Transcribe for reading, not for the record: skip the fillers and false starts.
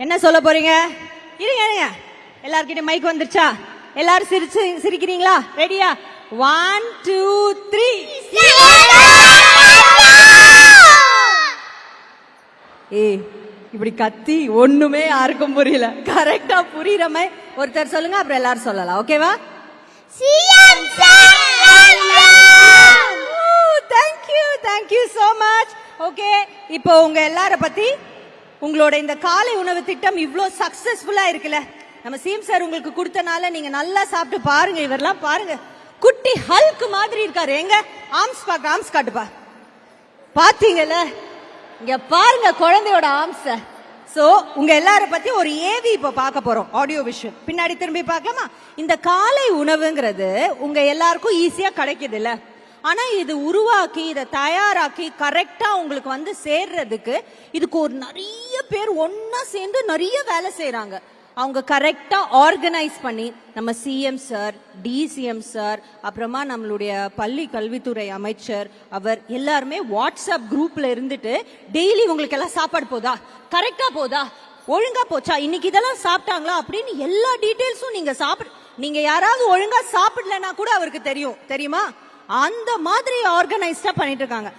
என்ன சொல்ல போறீங்க? இருங்க இருங்க, எல்லார்கிட்ட மைக் வந்துருச்சா? எல்லாரும் சிரிக்கிறீங்களா? ரெடியா? 1 2 3. ஏய், இப்படி கத்தி ஒண்ணுமே யாருக்கும் புரியல. கரெக்டா புரியுற மாதிரி ஒருத்தர் சொல்லுங்க, அப்புறம் எல்லாரும் சொல்லலாம். ஓகேவா? Thank you so much. ஓகே, இப்போ உங்க எல்லார பத்தி, உங்களோட இந்த காலை உணவு திட்டம் இவ்ளோ சக்சஸ்ஃபுல்லா இருக்குல்ல, நம்ம சிஎம் சார் உங்களுக்கு கொடுத்தனால நீங்க நல்லா சாப்பிட்டு பாருங்க. இவரெல்லாம் பாருங்க, குட்டி ஹல்க் மாதிரி இருக்காரு. எங்க ஆர்ம்ஸ் காட்டுப்பா. பாத்தீங்கல்ல, இங்க பாருங்க குழந்தையோட ஆர்ம்ஸ். சோ உங்க எல்லார பத்தி ஒரு ஏவி இப்ப பார்க்க போறோம், ஆடியோ விஷுவல். பின்னாடி திரும்பி பார்க்கலாமா? இந்த காலை உணவுங்கிறது உங்க எல்லாருக்கும் ஈஸியா கிடைக்குது இல்ல, ஆனா இது உருவாக்கி இதை தயாராக்கி கரெக்டா உங்களுக்கு வந்து சேர்றதுக்கு இதுக்கு ஒரு நிறைய பேர் ஒன்னா சேர்ந்து நிறைய வேலை செய்யறாங்க. அவங்க கரெக்டா ஆர்கனைஸ் பண்ணி நம்ம சிஎம் சார், டிசிஎம் சார், அப்புறமா நம்மளுடைய பள்ளி கல்வித்துறை அமைச்சர் அவர் எல்லாருமே வாட்ஸ்அப் குரூப்ல இருந்துட்டு டெய்லி உங்களுக்கு எல்லாம் சாப்பாடு போதா, கரெக்டா போதா, ஒழுங்கா போச்சா, இன்னைக்கு இதெல்லாம் சாப்பிட்டாங்களா அப்படின்னு எல்லா டீடைல்ஸும் நீங்க யாராவது ஒழுங்கா சாப்பிடலன்னா கூட அவருக்கு தெரியும், தெரியுமா? அந்த மாதிரி ஆர்கனைஸ்டா பண்ணிட்டு இருக்காங்க.